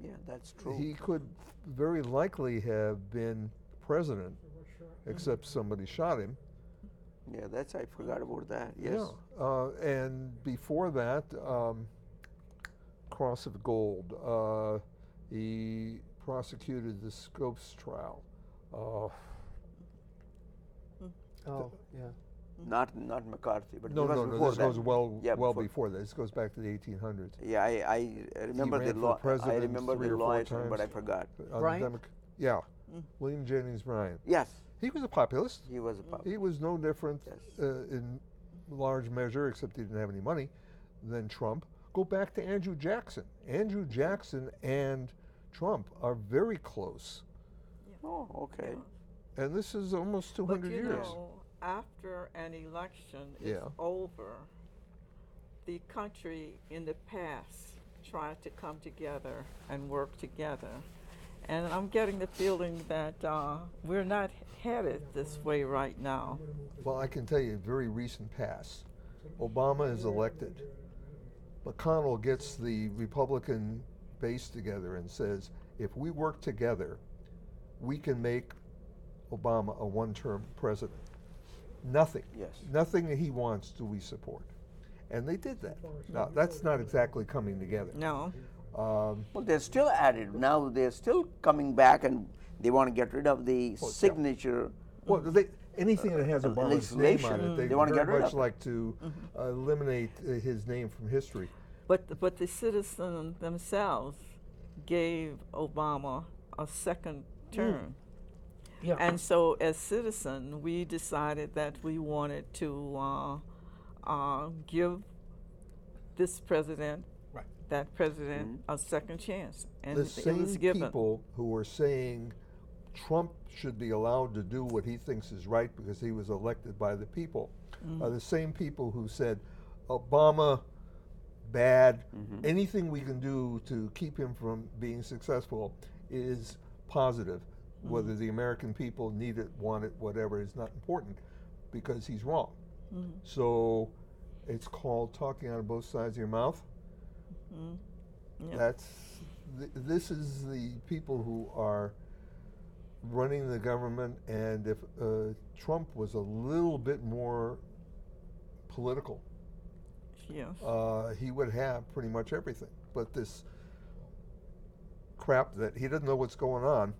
Yeah, that's true. He could very likely have been president, except somebody shot him. Yeah, that's, I forgot about that. Yes. Yeah. And before that, Cross of Gold. He prosecuted the Scopes trial. Oh, yeah. Not McCarthy, but No, it was no, no. before This that. goes well, Yeah, well before that. This goes back to the 1800s. Yeah, I remember ran the for law. I president remember 3 the or 4 law, times. but I forgot. Bryant? Yeah, William Jennings Bryan. Yes, He was a populist. he was a pup. He was no different Yes. in large measure, except he didn't have any money, than Trump. Go back to Andrew Jackson. Andrew Jackson and Trump are very close. Oh, okay. And this is almost 200 But you years. know, after an election is Yeah. over, the country in the past tried to come together and work together. And I'm getting the feeling that we're not headed this way right now. Well, I can tell you, very recent past. Obama is elected. McConnell gets the Republican base together and says, if we work together, we can make Obama a one-term president. Nothing. Yes. Nothing that he wants do we support. And they did that. Now, that's not exactly coming together. No. Well, they're still at it. Now they're still coming back and they want to get rid of the signature. Well, anything that has Obama's name on legislation, it, they they wanna very get rid much of it. like to eliminate his name from history. But the citizens themselves gave Obama a second term. Yeah. And so, as citizens, we decided that we wanted to give this president, Right. that president, a second chance, and The it same was given. people who are saying Trump should be allowed to do what he thinks is right because he was elected by the people are the same people who said Obama bad, anything we can do to keep him from being successful is positive. Whether the American people need it, want it, whatever is not important because he's wrong. So it's called talking out of both sides of your mouth. Yeah. That's this is the people who are running the government, and if Trump was a little bit more political, Yes. he would have pretty much everything. But this crap that he doesn't know what's going on,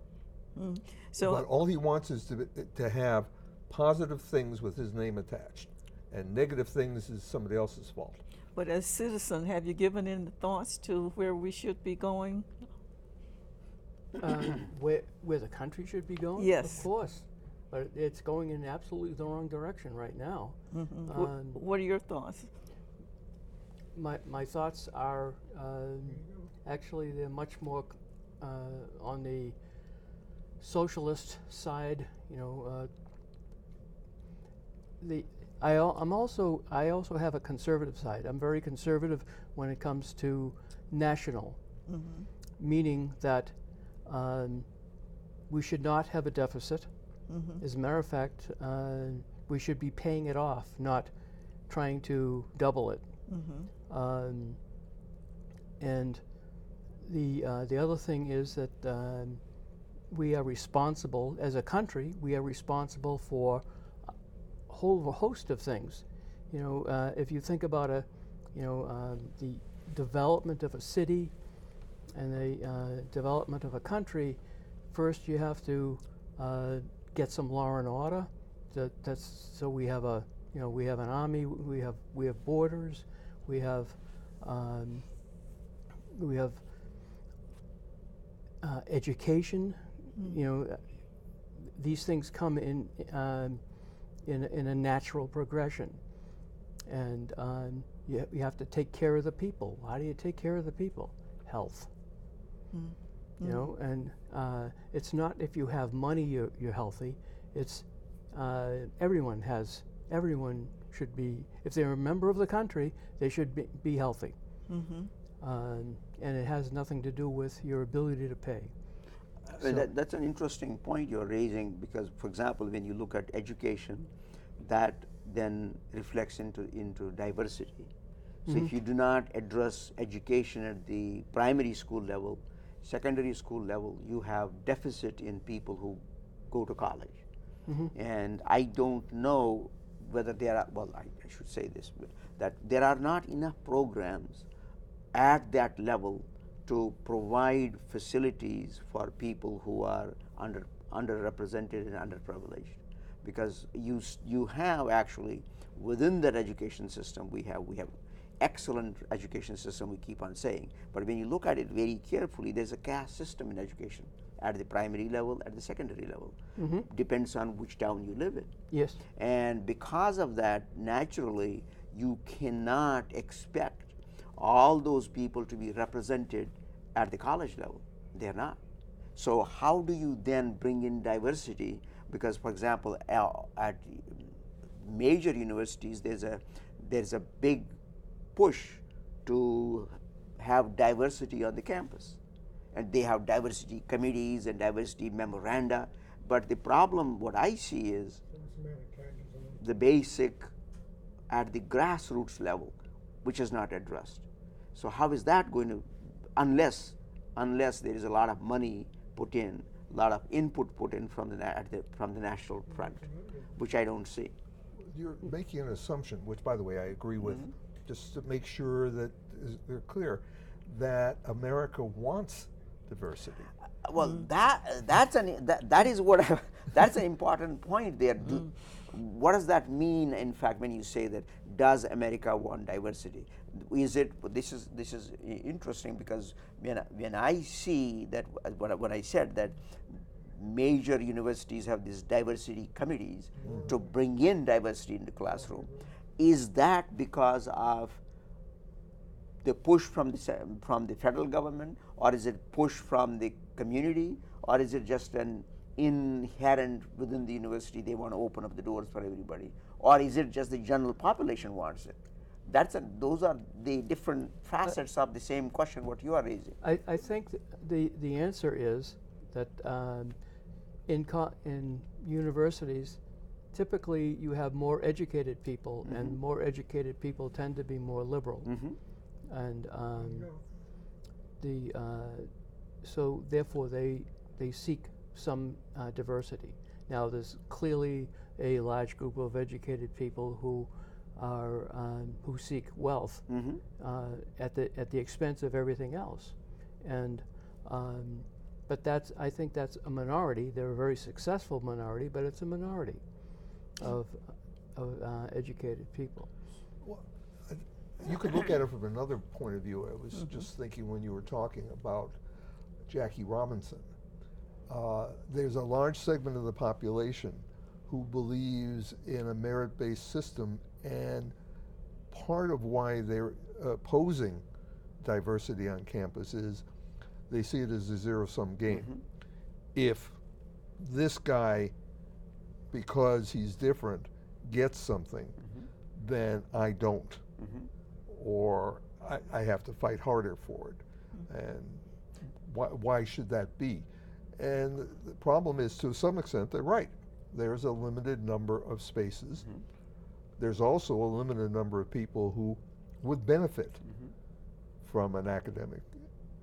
So but all he wants is to have positive things with his name attached, and negative things is somebody else's fault. but as citizen, have you given any thoughts to where we should be going? Where the country should be going? Yes. Of course. But it's going in absolutely the wrong direction right now. What are your thoughts? My thoughts are actually they're much more on the socialist side. You know, I also have a conservative side. I'm very conservative when it comes to national, meaning that we should not have a deficit. As a matter of fact, we should be paying it off, not trying to double it. And the other thing is that we are responsible as a country. We are responsible for a whole host of things. You know, if you think about the development of a city and the development of a country, first you have to get some law and order. That's so we have we have an army, we have borders, we have education. You know, these things come in a natural progression, and you have to take care of the people. How do you take care of the people? Health. You know, and it's not if you have money you're healthy. It's everyone should be, if they're a member of the country, they should be healthy. And it has nothing to do with your ability to pay. That's an interesting point you're raising because, for example, when you look at education, that then reflects into diversity. So if you do not address education at the primary school level, secondary school level, you have deficit in people who go to college. And I don't know whether there are, well, I should say this, that there are not enough programs at that level to provide facilities for people who are underrepresented and underprivileged. Because you have actually, within that education system, we have excellent education system, we keep on saying, but when you look at it very carefully, there's a caste system in education at the primary level, at the secondary level. Depends on which town you live in. Yes. And because of that, naturally, you cannot expect all those people to be represented at the college level. They're not. So how do you then bring in diversity? Because, for example, at major universities, there's a big push to have diversity on the campus, and they have diversity committees and diversity memoranda. But the problem, what I see, is the basic at the grassroots level, which is not addressed. So how is that going to, unless there is a lot of money put in, a lot of input put in from the national front, which I don't see. You're making an assumption, which, by the way, I agree with, just to make sure that they're clear, that America wants diversity. Well, that's an important point there. What does that mean, in fact, when you say that? Does America want diversity? Is it? This is interesting, because when I see that, when I said that major universities have these diversity committees to bring in diversity in the classroom, is that because of the push from the federal government, or is it push from the community, or is it just an inherent within the university, they want to open up the doors for everybody, or is it just the general population wants it? Those are the different facets of the same question what you are raising. I think the answer is that in universities, typically you have more educated people, and more educated people tend to be more liberal, and so therefore they seek some diversity. Now, there's clearly a large group of educated people who seek wealth at the expense of everything else, and but I think that's a minority. They're a very successful minority, but it's a minority of educated people. Well, you could look at it from another point of view. I was just thinking when you were talking about Jackie Robinson. There's a large segment of the population who believes in a merit-based system, and part of why they're opposing diversity on campus is they see it as a zero-sum game. If this guy, because he's different, gets something, then I don't, or I have to fight harder for it. And why should that be? And the problem is, to some extent, they're right. There's a limited number of spaces. There's also a limited number of people who would benefit from an academic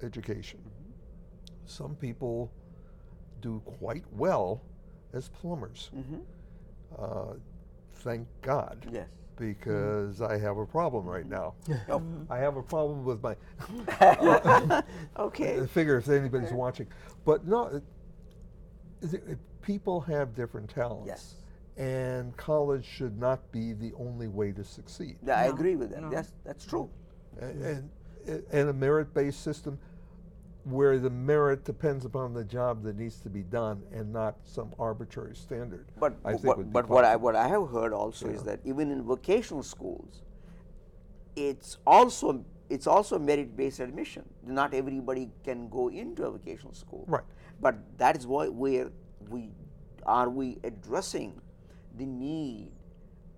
education. Some people do quite well as plumbers. Thank God. Yes. Because I have a problem right now. I have a problem with my Okay. I figure if anybody's watching. But no, people have different talents. Yes. And college should not be the only way to succeed. I agree with that. Yes, that's true. And a merit-based system where the merit depends upon the job that needs to be done and not some arbitrary standard. But what I have heard also is that even in vocational schools, it's also merit-based admission. Not everybody can go into a vocational school. Right. But that is where we addressing the need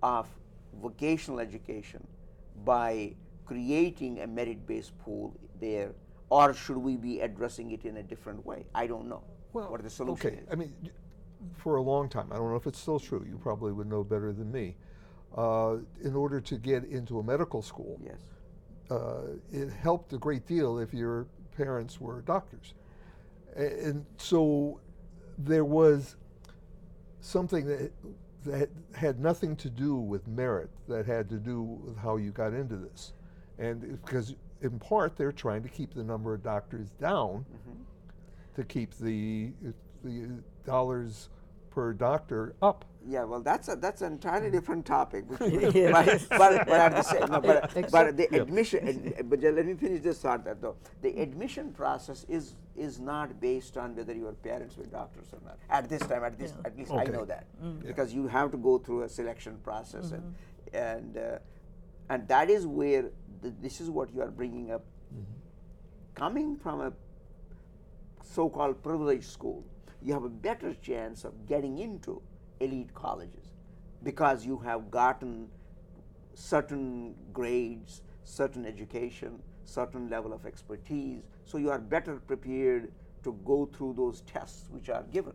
of vocational education by creating a merit-based pool there, or should we be addressing it in a different way? I don't know what the solution is. I mean, for a long time, I don't know if it's still true, you probably would know better than me, in order to get into a medical school, Yes. It helped a great deal if your parents were doctors. And so there was something that had nothing to do with merit, that had to do with how you got into this. And because in part they're trying to keep the number of doctors down to keep the dollars per doctor up. Yeah, well, that's an entirely different topic. But, Yes. but at the same, no, but the Yeah. admission. But let me finish this thought. That though the admission process is not based on whether your parents were doctors or not. At this time, at least I Okay. know that because you have to go through a selection process and that is where this is what you are bringing up. Coming from a so-called privileged school, you have a better chance of getting into elite colleges because you have gotten certain grades, certain education, certain level of expertise, so you are better prepared to go through those tests which are given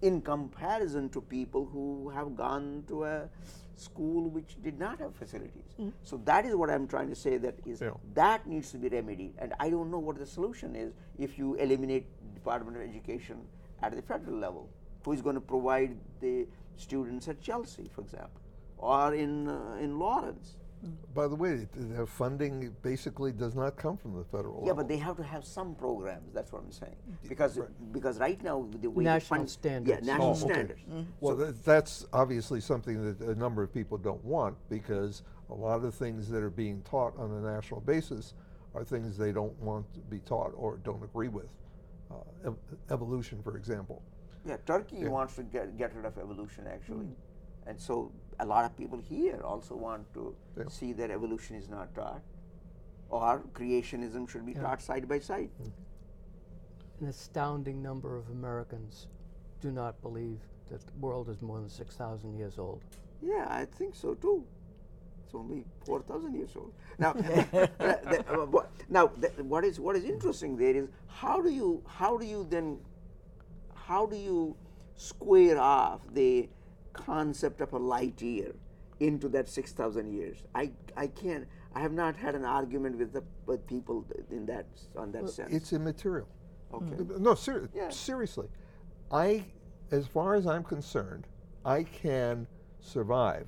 in comparison to people who have gone to a school which did not have facilities. So that is what I'm trying to say, that is that needs to be remedied, and I don't know what the solution is if you eliminate Department of Education at the federal level. Who is going to provide the students at Chelsea, for example, or in Lawrence? By the way, the funding basically does not come from the federal Yeah, level. but they have to have some programs. That's what I'm saying. Because right now the way National they fund, standards. Yeah, national Oh, okay. standards. Well, that's obviously something that a number of people don't want, because a lot of the things that are being taught on a national basis are things they don't want to be taught or don't agree with. Evolution, for example. Yeah, Turkey wants to get rid of evolution actually, and so a lot of people here also want to see that evolution is not taught, or creationism should be taught side by side. An astounding number of Americans do not believe that the world is more than 6,000 years old. Yeah, I think so too. It's only 4,000 years old. Now, what is interesting there is how do you square off the concept of a light year into that 6,000 years? I can't. I have not had an argument with people in that on that sense. It's immaterial. Okay. No, Yeah. seriously. As far as I'm concerned, I can survive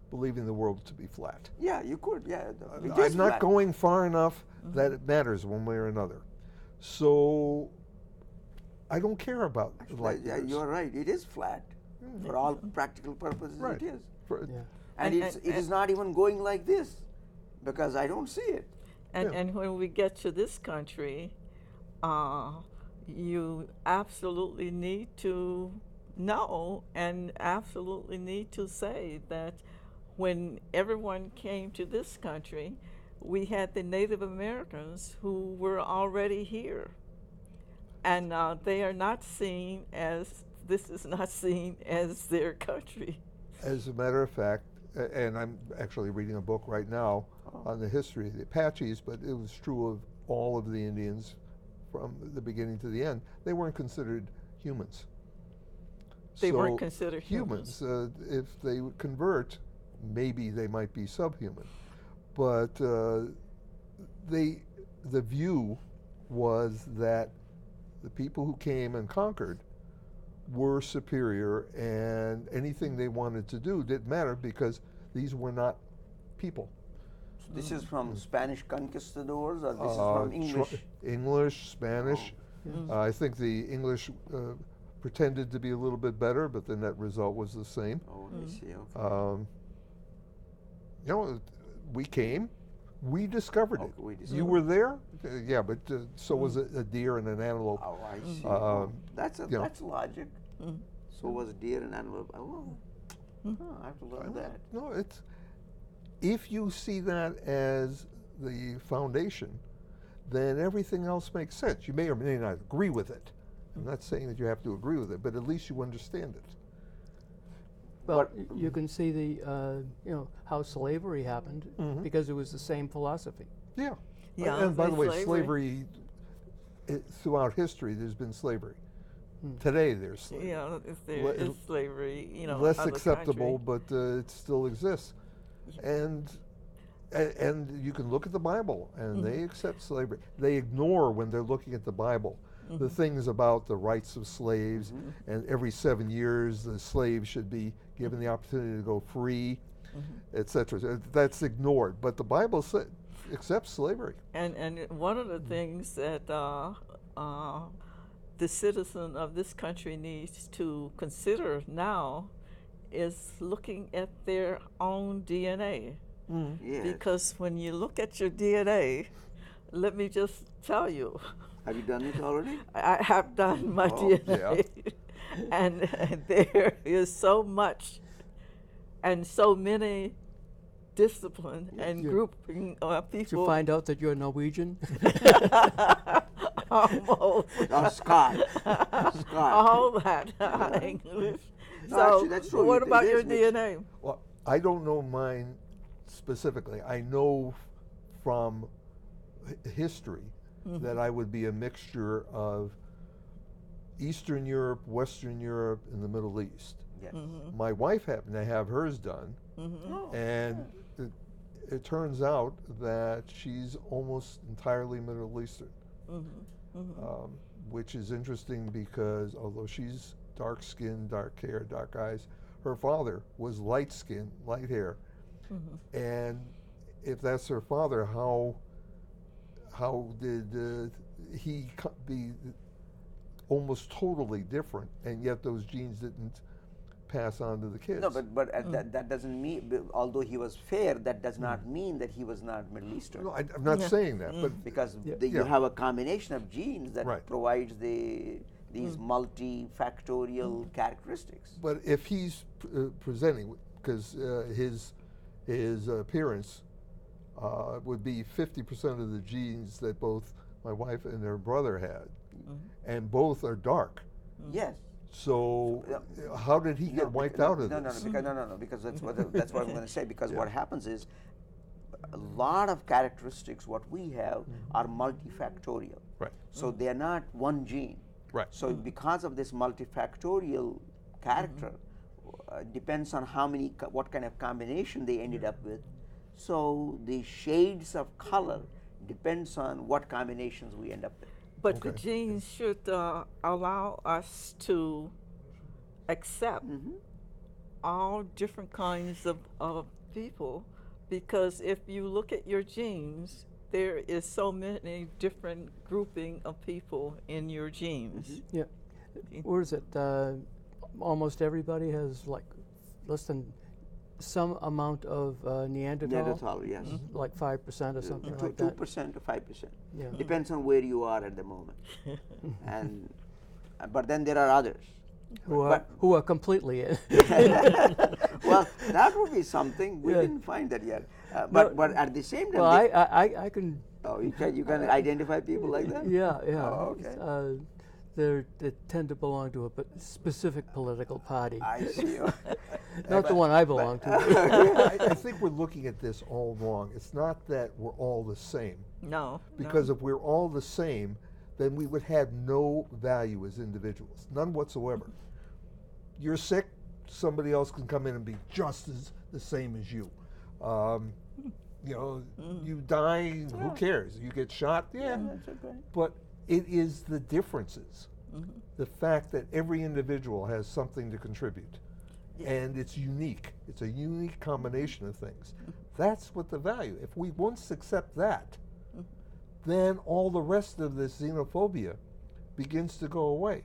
believing the world to be flat. Yeah, you could. Yeah, it is I'm not flat. going far enough that it matters one way or another. So I don't care about light Yeah, years. you're right. It is flat. For all practical purposes, Right. it is. Yeah. And it is not even going like this, because I don't see it. And when we get to this country, you absolutely need to know and absolutely need to say that when everyone came to this country, we had the Native Americans who were already here. And they are not seen as, this is not seen as their country. As a matter of fact, and I'm actually reading a book right now on the history of the Apaches, but it was true of all of the Indians from the beginning to the end. They weren't considered humans. They weren't considered humans. If they would convert, maybe they might be subhuman. But the view was that the people who came and conquered were superior, and anything they wanted to do didn't matter because these were not people. So this is from Spanish conquistadors, or this is from English? English, Spanish. I think the English pretended to be a little bit better, but the net result was the same. Oh, I see. Okay. You know, we came, we discovered it. We discovered You were there? Yeah, but so was a deer and an antelope. Oh, I see. That's you know. that's logic. So was deer and antelope. Oh, I have to learn that. No, it's, if you see that as the foundation, then everything else makes sense. You may or may not agree with it. I'm not saying that you have to agree with it, but at least you understand it. Well, you can see the how slavery happened because it was the same philosophy. Yeah. Yeah, And by the way, slavery- throughout history, there's been slavery. Today, there's slavery. Yeah, if there Le- is slavery, Less other acceptable, country. but it still exists. And you can look at the Bible, and they accept slavery. They ignore, when they're looking at the Bible, the things about the rights of slaves, and every 7 years the slave should be given the opportunity to go free, etc. That's ignored, but the Bible accepts slavery. And one of the things that the citizen of this country needs to consider now is looking at their own DNA. Yes. Because when you look at your DNA, let me just tell you, Have you done it already? I have done my Oh, DNA, and there is so much and so many discipline and You- grouping of Did people. you find out that you're Norwegian? Almost. Oh, Scott. Scott. All that English. No, So, actually, that's true. what It about is your mixed. DNA? Well, I don't know mine specifically. I know from history that I would be a mixture of Eastern Europe, Western Europe, and the Middle East. Yes. My wife happened to have hers done, Oh. and it turns out that she's almost entirely Middle Eastern, which is interesting because although she's dark skin, dark hair, dark eyes, her father was light skin, light hair. And if that's her father, how did he be almost totally different, and yet those genes didn't pass on to the kids? No, but that doesn't mean, although he was fair, that does not mean that he was not Middle Eastern. No, I'm not saying that, but Because Yeah. you have a combination of genes that Right. provides these multifactorial characteristics. But if he's presenting, because his appearance would be 50% of the genes that both my wife and her brother had, and both are dark. Yes. So how did he get wiped out of this? Because that's what I'm going to say. Because what happens is, a lot of characteristics what we have are multifactorial. Right. So they are not one gene. Right. So because of this multifactorial character, depends on what kind of combination they ended up with. So the shades of color depends on what combinations we end up with. But the genes should allow us to accept all different kinds of people, because if you look at your genes, there is so many different grouping of people in your genes. Yeah. What is it? Almost everybody has like less than some amount of Neanderthal. Neanderthal, yes. Like 5% or something like that. 2% to 5%. Yeah. Depends on where you are at the moment. And but then there are others. Who are completely in. Well, that would be something. We Yeah. didn't find that yet. But at the same time, Well, I can. oh, you can identify people like that. Yeah, yeah. Oh, okay. They tend to belong to a specific political party. I see. Not the one I belong to. I think we're looking at this all wrong. It's not that we're all the same, No. because if we're all the same, then we would have no value as individuals, none whatsoever. You're sick, somebody else can come in and be just as the same as you. You die, who cares? You get shot, yeah. That's okay. But it is the differences, the fact that every individual has something to contribute, and it's unique. It's a unique combination of things. That's what the value. If we once accept that, then all the rest of this xenophobia begins to go away.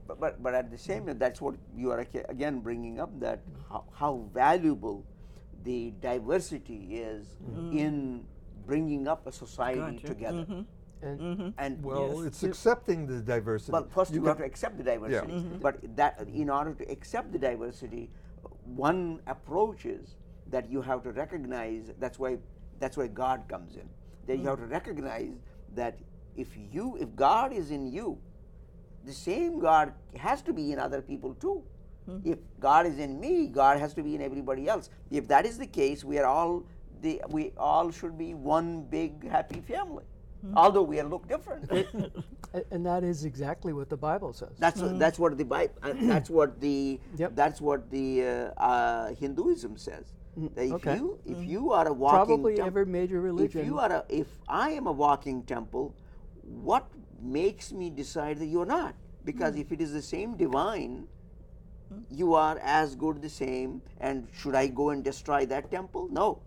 But at the same time, that's what you are again bringing up, that how valuable the diversity is in bringing up a society together. And Well, Yes. it's accepting the diversity. well, first you can- have to accept the diversity. But that in order to accept the diversity, one approach is that you have to recognize. That's why God comes in. That you have to recognize that if God is in you, the same God has to be in other people too. If God is in me, God has to be in everybody else. If that is the case, we all should be one big happy family, although we look different. And that is exactly what the Bible says. That's what the Bible. That's what the Yep. that's what the Hinduism says. That okay. if you are a walking Probably temple, every major religion. if I am a walking temple, what makes me decide that you're not. Because if it is the same divine, you are as good the same. And should I go and destroy that temple? No.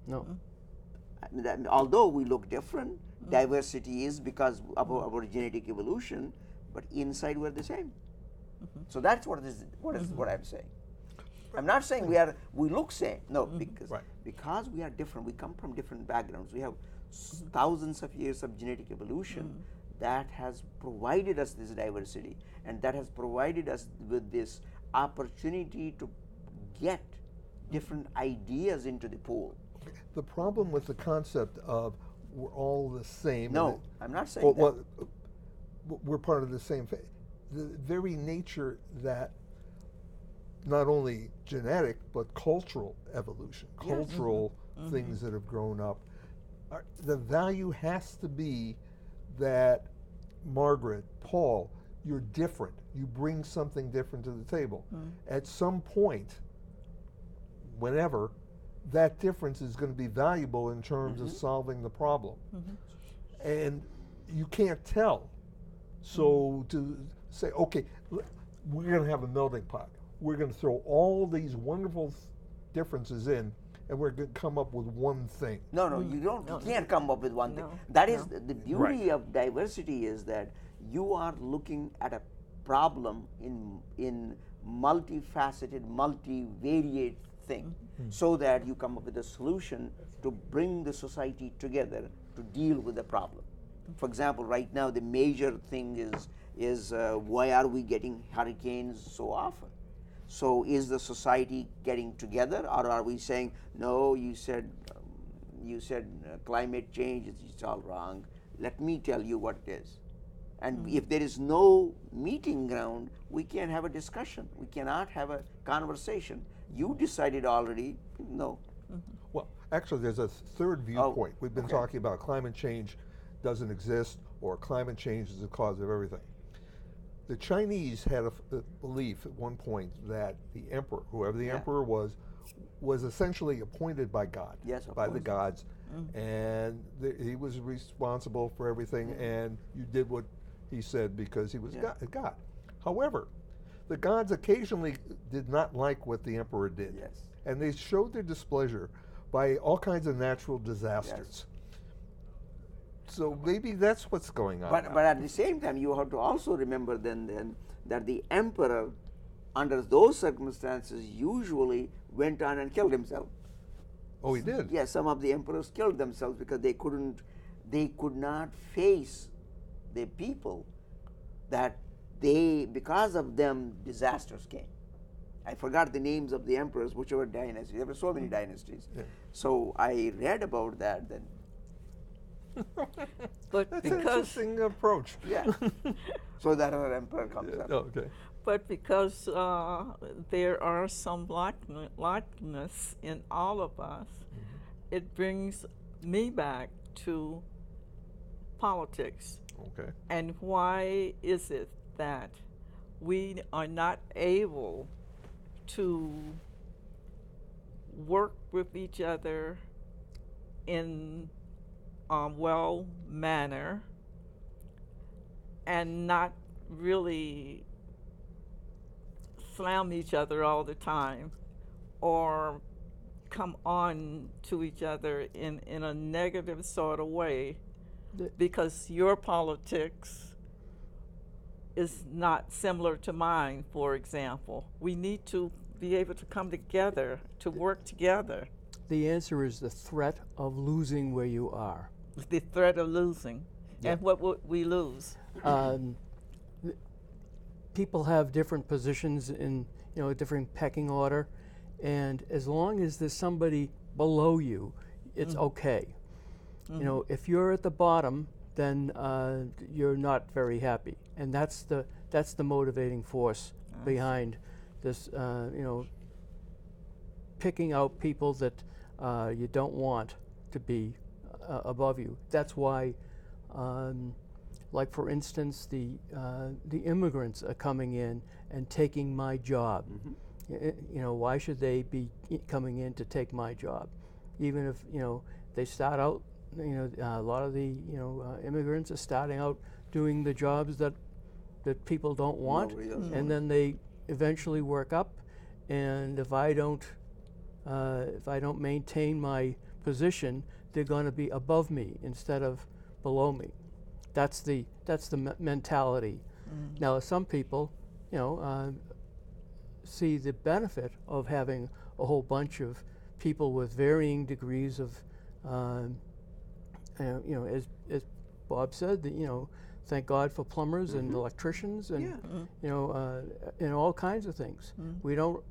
No. I mean, although we look different, diversity is because of our genetic evolution, but inside we're the same. So that's what I'm saying. I'm not saying we look same. No, because we are different. We come from different backgrounds. We have thousands of years of genetic evolution that has provided us this diversity, and that has provided us with this opportunity to get different ideas into the pool. The problem with the concept of we're all the same. No, I'm not saying that. We're part of the same. The very nature that not only genetic but cultural evolution, cultural things that have grown up, the value has to be that Margaret, Paul, you're different. You bring something different to the table. At some point, whenever, that difference is going to be valuable in terms of solving the problem. And you can't tell. So to say, okay, we're going to have a melting pot. We're going to throw all these wonderful differences in, and we're going to come up with one thing. No, you don't. You can't come up with one thing. That is the beauty of diversity, is that you are looking at a problem in multifaceted, multivariate thing, so that you come up with a solution to bring the society together to deal with the problem. For example, right now the major thing is why are we getting hurricanes so often? So is the society getting together, or are we saying, no, you said climate change, it's all wrong. Let me tell you what it is. And if there is no meeting ground, we can't have a discussion. We cannot have a conversation. You decided already, no. Well, actually, there's a third viewpoint. We've been talking about climate change doesn't exist, or climate change is the cause of everything. The Chinese had a belief at one point that the emperor, whoever the emperor was essentially appointed by God, by the gods, and he was responsible for everything, and you did what he said because he was God. However, the gods occasionally did not like what the emperor did, and they showed their displeasure by all kinds of natural disasters. So maybe that's what's going on. But at the same time, you have to also remember then that the emperor, under those circumstances, usually went on and killed himself. Oh, he did? Yes, some of the emperors killed themselves because they could not face the people that because of them, disasters came. I forgot the names of the emperors, whichever dynasty. There were so many dynasties. So I read about that then. But That's because an interesting approach. So that our emperor comes up. Okay. But because there are some likeness in all of us, it brings me back to politics. Okay. And why is it that we are not able to work with each other in a well manner and not really slam each other all the time or come on to each other in a negative sort of way because your politics is not similar to mine, for example. We need to be able to come together, to work together. The answer is the threat of losing where you are. The threat of losing. And what would we lose? People have different positions in a different pecking order, and as long as there's somebody below you, it's okay. If you're at the bottom, then you're not very happy, and that's the motivating force behind this. Picking out people that you don't want to be above you. That's why, like for instance, the immigrants are coming in and taking my job. Why should they be coming in to take my job? Even if they start out a lot of the immigrants are starting out doing the jobs that people don't want, Nobody else and then they eventually work up. And if I don't maintain my position, they're going to be above me instead of below me. That's the mentality. Now, some people, see the benefit of having a whole bunch of people with varying degrees of, as Bob said, thank God for plumbers and electricians and and all kinds of things. We don't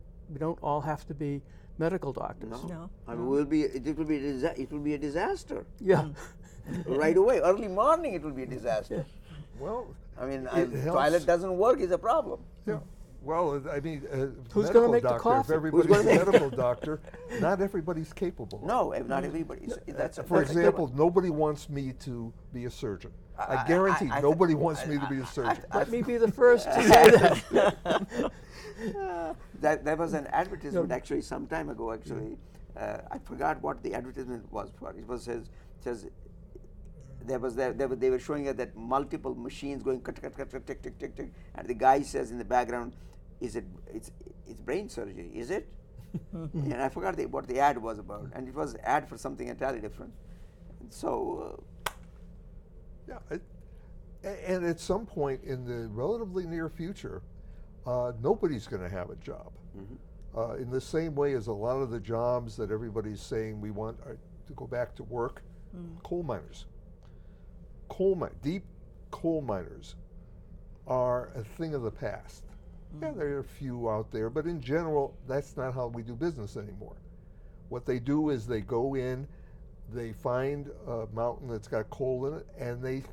all have to be medical doctors. No. I mean, it will be a disaster Yeah. right away. Early morning, it will be a disaster. Well, I mean, It if helps. toilet doesn't work is a problem. yeah. Well, I mean, Who's medical gonna make the doctor, coffee? if everybody's a medical doctor, not everybody's capable. No, not everybody. That's For that's example, nobody wants me to be a surgeon. I guarantee I- nobody wants me to be a surgeon. Let me be the first to say that. There was an advertisement actually some time ago. Actually, I forgot what the advertisement was for. It was says they were showing us that multiple machines going cut, tick, tick, tick, tick, and the guy says in the background, it's brain surgery, is it? And I forgot what the ad was about, and it was an ad for something entirely different. So Yeah, and at some point in the relatively near future, nobody's going to have a job. In the same way as a lot of the jobs that everybody's saying we want to go back to work, coal miners. Deep coal miners are a thing of the past. Yeah, there are a few out there, but in general, that's not how we do business anymore. What they do is they go in, they find a mountain that's got coal in it, and they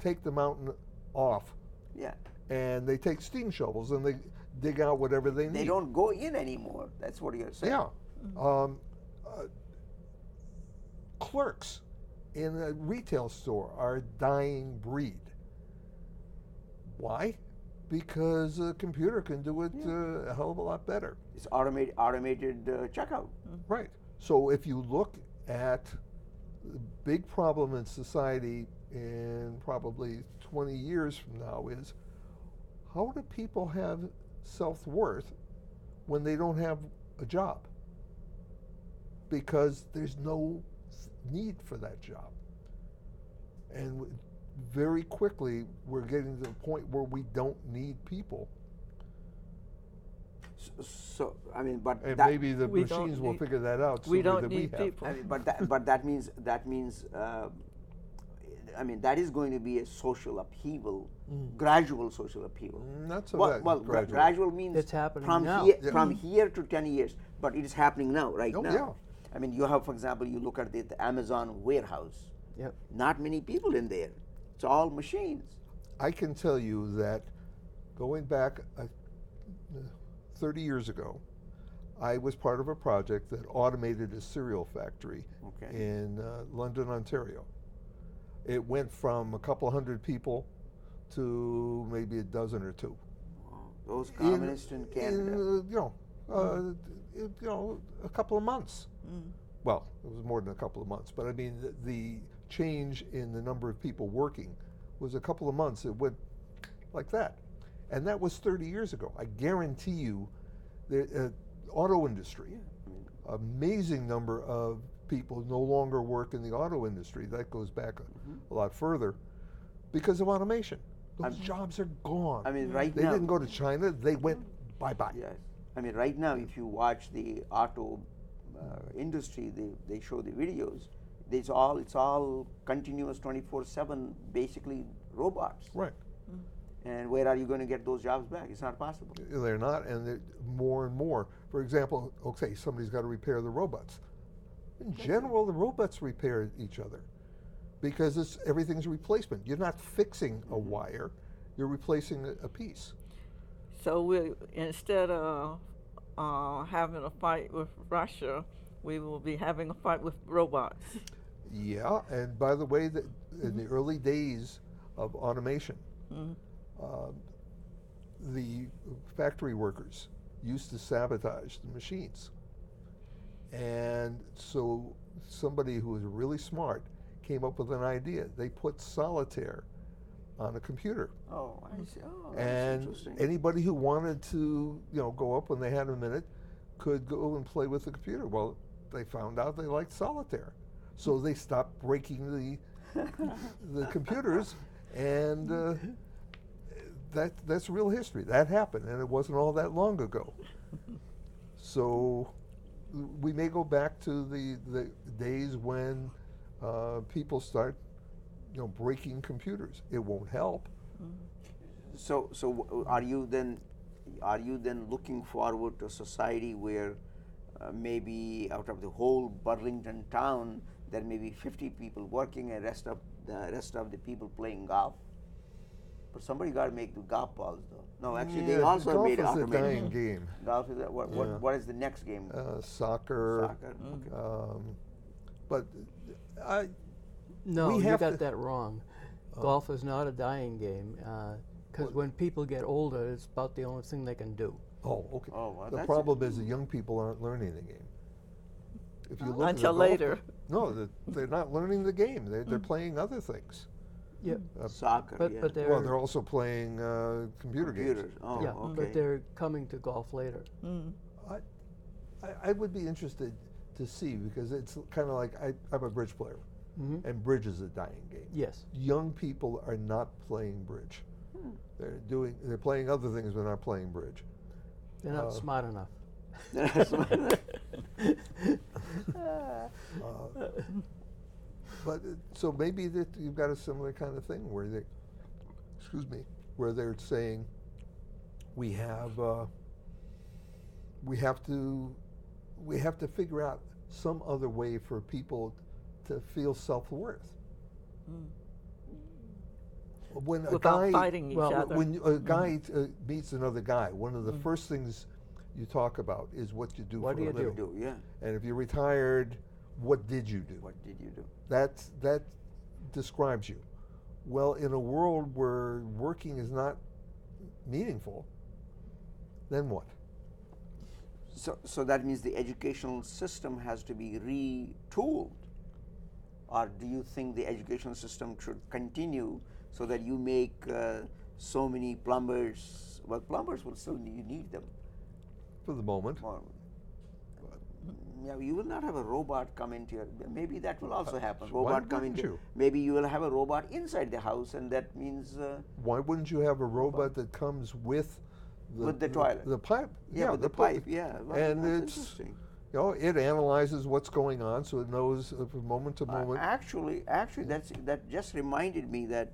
take the mountain off, yeah, and they take steam shovels and they dig out whatever they need. they don't go in anymore. That's what you're saying. Yeah. Clerks in a retail store are a dying breed. Why? Because a computer can do it a hell of a lot better. It's automated checkout. Right. So if you look at the big problem in society in probably 20 years from now is, how do people have self-worth when they don't have a job? Because there's no need for that job. And very quickly, we're getting to the point where we don't need people. So I mean, but And that, maybe the We don't machines will need- figure that out we sooner don't than need we have. people. I mean, but that means I mean, that is going to be a social upheaval, gradual social upheaval. Not so Well, bad. Gradual. gradual means It's happening from now. here Yeah. from here to 10 years, but it is happening now, right Oh, now. yeah. I mean, you have, for example, you look at the Amazon warehouse. Yep. Not many people in there. It's all machines. I can tell you that going back 30 years ago, I was part of a project that automated a cereal factory Okay. in London, Ontario. It went from a couple hundred people to maybe a dozen or two. Those communists in Canada. A couple of months. Well, it was more than a couple of months, but I mean, the change in the number of people working was a couple of months. It went like that. And that was 30 years ago. I guarantee you, the auto industry, amazing number of people no longer work in the auto industry. That goes back a lot further because of automation. Those jobs are gone. I mean, right they now. didn't go to China. They went bye-bye. Yes. I mean, right now, if you watch the auto industry, they show the videos. It's all continuous 24/7, basically robots. Right. And where are you going to get those jobs back? It's not possible. They're not, and they're more and more. For example, okay, somebody's got to repair the robots. In general, the robots repair each other because everything's a replacement. You're not fixing a wire, you're replacing a piece. So instead of having a fight with Russia, we will be having a fight with robots. Yeah, and by the way, in the early days of automation, the factory workers used to sabotage the machines. And so somebody who was really smart came up with an idea. They put solitaire on a computer. Oh, I see. Oh, that's And interesting. anybody who wanted to, go up when they had a minute could go and play with the computer. Well, they found out they liked solitaire. So they stopped breaking the computers, and that's real history. That happened, and it wasn't all that long ago. So we may go back to the days when people start, breaking computers. It won't help. So are you then looking forward to a society where maybe out of the whole Burlington town there may be 50 people working and the rest of the people playing golf? But somebody got to make the golf balls though. No, actually they also golf made it is a automated. dying game. Golf is what is the next game? Soccer. Soccer. Okay. But No, we you have got to- that wrong. Golf is not a dying game because when people get older, it's about the only thing they can do. Oh, okay. Oh, well, the that's problem is that young people aren't learning the game. If you look at the Until golf- later. No, they're not learning the game. They're playing other things. Yeah, Soccer. but yeah. but they're, Well, they're also playing computer computers. games. Oh, yeah, okay. but they're coming to golf later. I would be interested to see, because it's kind of like I'm a bridge player, and bridge is a dying game. Yes. Young people are not playing bridge. They're playing other things, but not playing bridge. They're not smart enough. But so maybe that you've got a similar kind of thing where where they're saying we have to figure out some other way for people to feel self-worth. When a Without guy fighting each well, other. when a guy meets another guy, one of the first things you talk about is what you do What for do a you living. do, yeah. And if you're retired, what did you do? What did you do? That describes you. Well, in a world where working is not meaningful, then what? So that means the educational system has to be retooled, or do you think the educational system should continue so that you make so many plumbers? Well, plumbers will still need them. For the moment. Well, yeah, you will not have a robot come into your. Maybe that will also happen. why Robot come wouldn't into. you? Maybe you will have a robot inside the house, and that means. Why wouldn't you have a robot that comes with With the toilet. the pipe? Yeah, with the pipe. Yeah, well, And that's it's interesting. it analyzes what's going on, so it knows from moment to moment. Actually, that just reminded me that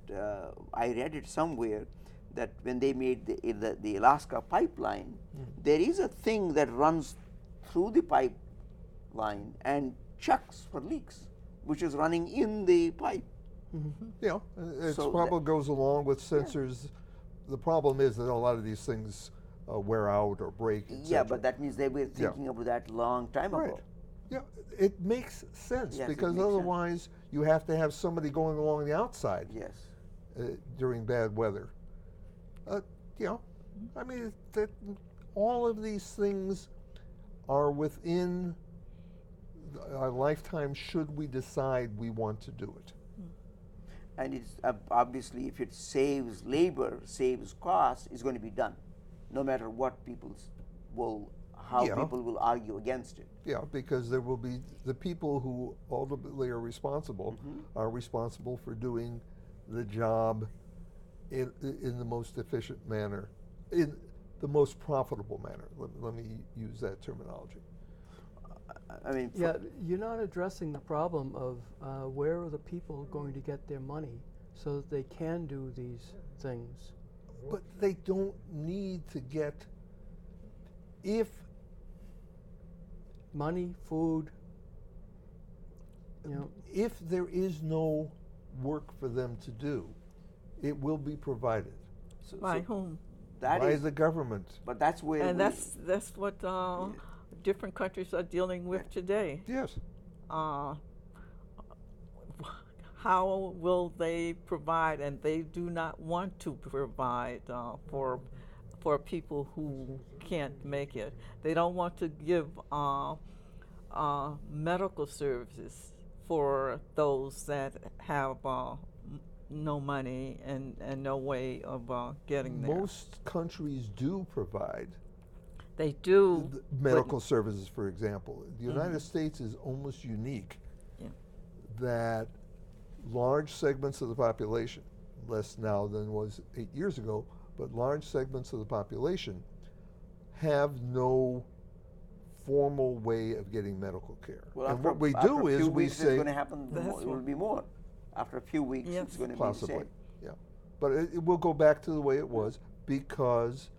I read it somewhere that when they made the Alaska pipeline, there is a thing that runs through the pipeline and checks for leaks, which is running in the pipe. It So probably goes along with sensors. The problem is that a lot of these things wear out or break. Yeah, etc. but that means they were thinking of that long time Right. ago. Yeah, it makes sense Yes, it because makes sense. otherwise you have to have somebody going along the outside Yes. during bad weather. I mean, that all of these things are within our lifetime should we decide we want to do it. And it's obviously, if it saves labor, saves costs, it's going to be done, no matter what how Yeah. people will argue against it. Yeah, because there will be the people who ultimately are responsible are responsible for doing the job in the most efficient manner, in the most profitable manner. Let me use that terminology. I mean, Yeah, you're not addressing the problem of where are the people going to get their money so that they can do these things. But they don't need to get, if Money, food, if there is no work for them to do, it will be provided By whom? that by is, the government. but that's where And we- that's what different countries are dealing with today. Yes. How will they provide? And they do not want to provide for people who can't make it. They don't want to give medical services for those that have no money and no way of getting there. Most countries do provide They do. medical services, for example. The United Mhm. States is almost unique Yeah. that large segments of the population, less now than was 8 years ago, but large segments of the population have no formal way of getting medical care. Well, and after, what we after do a is few we weeks, it's say going to happen. That's More, it will what- be more. After a few weeks, Yes. it's going to possibly, be the same. yeah. But it will go back to the way it was because,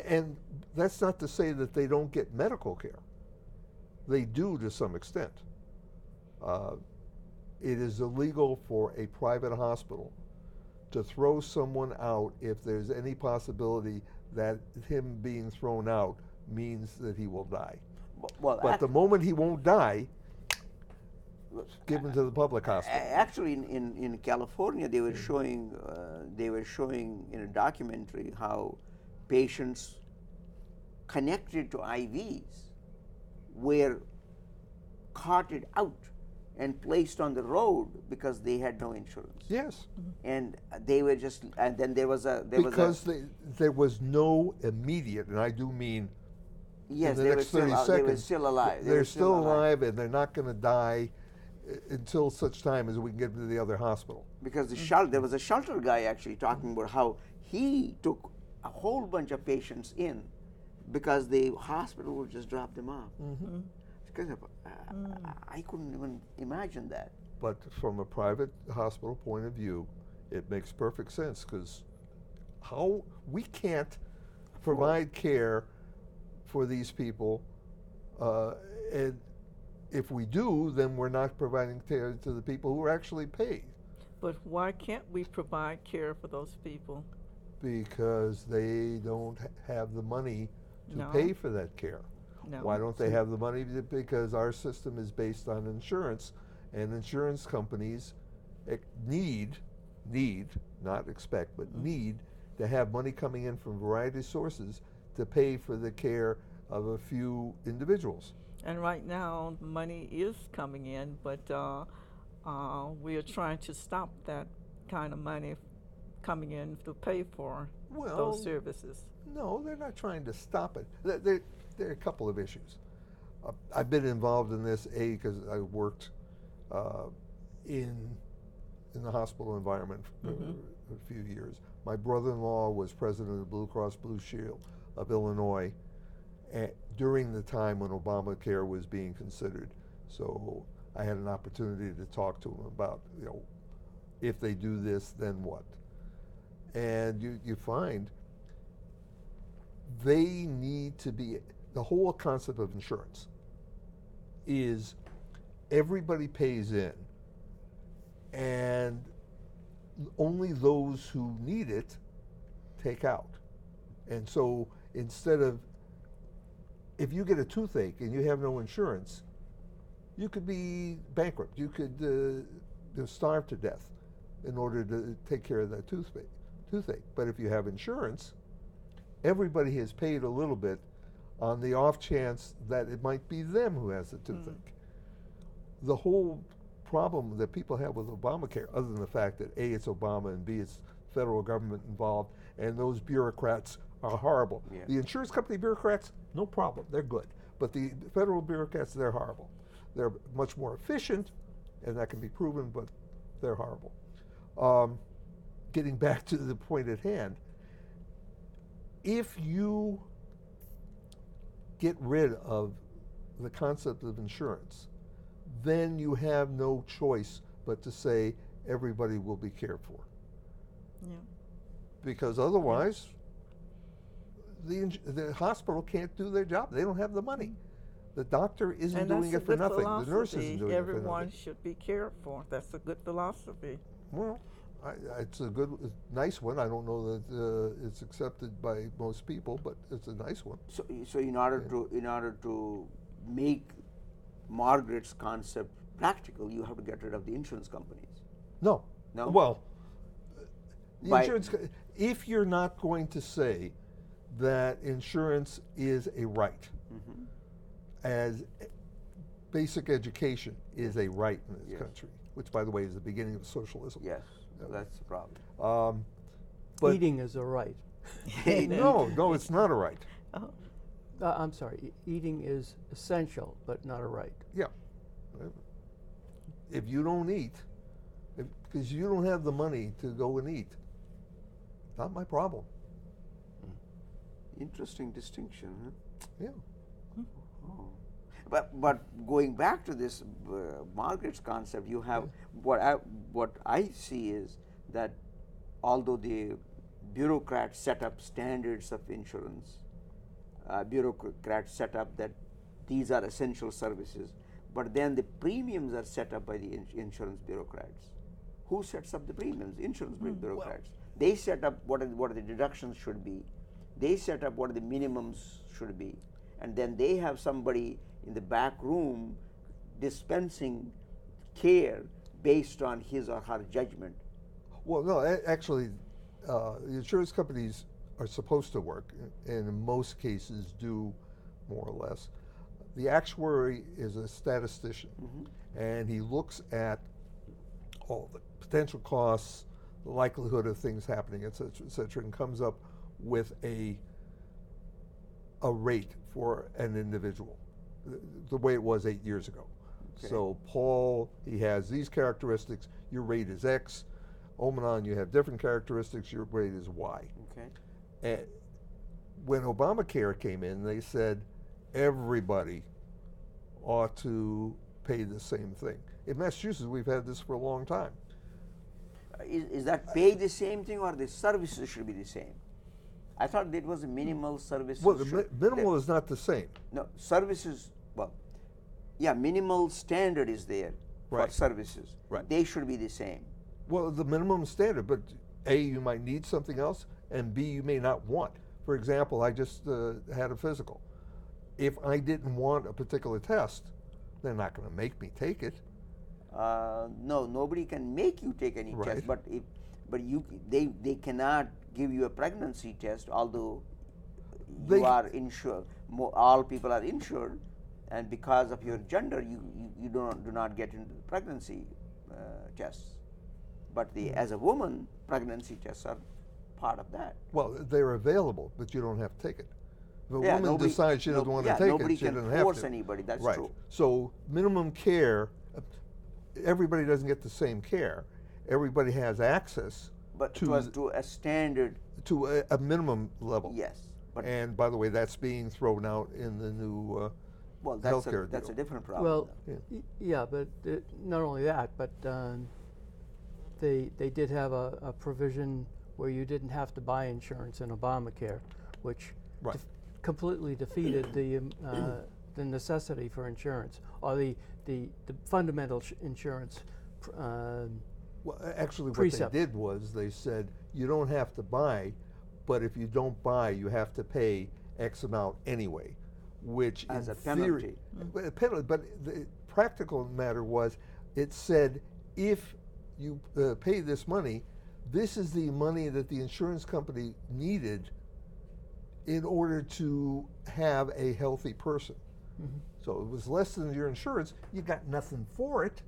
and that's not to say that they don't get medical care. They do to some extent. It is illegal for a private hospital to throw someone out if there's any possibility that him being thrown out means that he will die. Well, But the moment he won't die, give him to the public hospital. actually, in California, they were showing in a documentary how patients connected to IVs were carted out and placed on the road because they had no insurance. Yes, And they were just, and then there was a, because there was no immediate, and I do mean yes, in the they were next still, 30 seconds. they were still alive. They They're were still alive, and they're not going to die until such time as we can get them to the other hospital. Because there was a shelter guy actually talking about how he took a whole bunch of patients in because the hospital would just drop them off. Because I couldn't even imagine that. But from a private hospital point of view, it makes perfect sense because how we can't provide care for these people, and if we do, then we're not providing care to the people who are actually paid But why can't we provide care for those people? because they don't have the money to No. pay for that care. No. Why don't they have the money? Because our system is based on insurance, and insurance companies need, not expect, but need to have money coming in from a variety of sources to pay for the care of a few individuals. And right now, money is coming in, but we are trying to stop that kind of money coming in to pay for Well, those services. No, they're not trying to stop it. There are a couple of issues. I've been involved in this, because I worked in the hospital environment for a few years. My brother-in-law was president of the Blue Cross Blue Shield of Illinois during the time when Obamacare was being considered. So I had an opportunity to talk to him about, if they do this, then what? And you find they need to be, the whole concept of insurance is everybody pays in, and only those who need it take out. And so instead of, if you get a toothache and you have no insurance, you could be bankrupt. You could starve to death in order to take care of that toothache. But if you have insurance, everybody has paid a little bit on the off chance that it might be them who has the toothache. The whole problem that people have with Obamacare, other than the fact that A, it's Obama, and B, it's federal government involved, and those bureaucrats are horrible. Yeah. The insurance company bureaucrats, no problem, they're good. But the federal bureaucrats, they're horrible. They're much more efficient, and that can be proven, but they're horrible. Getting back to the point at hand, if you get rid of the concept of insurance, then you have no choice but to say everybody will be cared for. Yeah. Because otherwise, the hospital can't do their job. They don't have the money. The doctor isn't And doing that's a it for good nothing. The nurse philosophy. isn't doing it for Everyone nothing. should be cared for. That's a good philosophy. Well, it's a nice one. I don't know that it's accepted by most people, but it's a nice one. So in order to make Margaret's concept practical, you have to get rid of the insurance companies. No. No? Well, the By- insurance. If you're not going to say that insurance is a right, as basic education is a right in this Yes. country, which, by the way, is the beginning of socialism. Yes, that's the problem. But Eating is a right. no, it's not a right. Oh, I'm sorry, eating is essential, but not a right. Yeah. If you don't eat, because you don't have the money to go and eat, not my problem. Interesting distinction, huh? Yeah. Oh. But going back to this Margaret's concept, you have what I see is that although the bureaucrats set up standards of insurance, bureaucrats set up that these are essential services, but then the premiums are set up by the insurance bureaucrats. Who sets up the premiums? Insurance bureaucrats. They set up what are the deductions should be. They set up what the minimums should be, and then they have somebody in the back room dispensing care based on his or her judgment. Well, no, actually, the insurance companies are supposed to work, and in most cases do more or less. The actuary is a statistician, and he looks at all the potential costs, the likelihood of things happening, et cetera, and comes up with a rate for an individual, the way it was 8 years ago. Okay. So Paul, he has these characteristics, your rate is X. Omanon, you have different characteristics, your rate is Y. Okay. And when Obamacare came in, they said everybody ought to pay the same thing. In Massachusetts, we've had this for a long time. Is that pay the same thing or the services should be the same? I thought that was a minimal services. Well, the minimal is not the same. No, services, well, yeah, minimal standard is there for Right. services. Right. They should be the same. Well, the minimum standard, but A, you might need something else, and B, you may not want. For example, I just had a physical. If I didn't want a particular test, they're not going to make me take it. No, nobody can make you take any Right. test, but they cannot give you a pregnancy test, although They- you are insured. All people are insured, and because of your gender, you do not get into the pregnancy tests. But as a woman, pregnancy tests are part of that. Well, they're available, but you don't have to take it. If a Yeah, woman nobody- decides she doesn't no- want yeah, to take nobody it, she can doesn't have force to. anybody, that's right. true. So minimum care, everybody doesn't get the same care. Everybody has access But to to a standard, to a minimum level. yes. But And by the way, that's being thrown out in the new well, healthcare that's a deal. different problem. Well, Yeah. yeah, but not only that, but they did have a provision where you didn't have to buy insurance in Obamacare, which Right. completely defeated the necessity for insurance or the fundamental insurance. Well, actually, what Precept. they did was they said you don't have to buy, but if you don't buy, you have to pay X amount anyway, which As in a theory, penalty. a penalty. But the practical matter was, it said if you pay this money, this is the money that the insurance company needed in order to have a healthy person. So it was less than your insurance. You got nothing for it.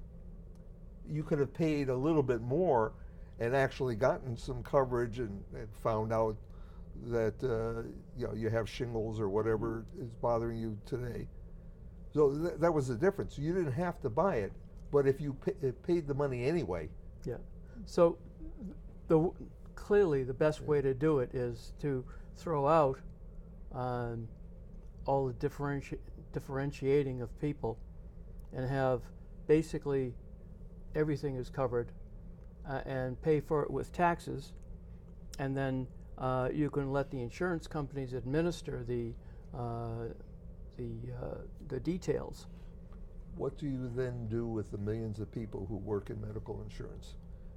You could have paid a little bit more and actually gotten some coverage and found out that you have shingles or whatever is bothering you today. So that was the difference. You didn't have to buy it, but if you paid the money anyway. Yeah. So clearly the best way to do it is to throw out all the differentiating of people and have basically everything is covered and pay for it with taxes, and then you can let the insurance companies administer the details. What do you then do with the millions of people who work in medical insurance?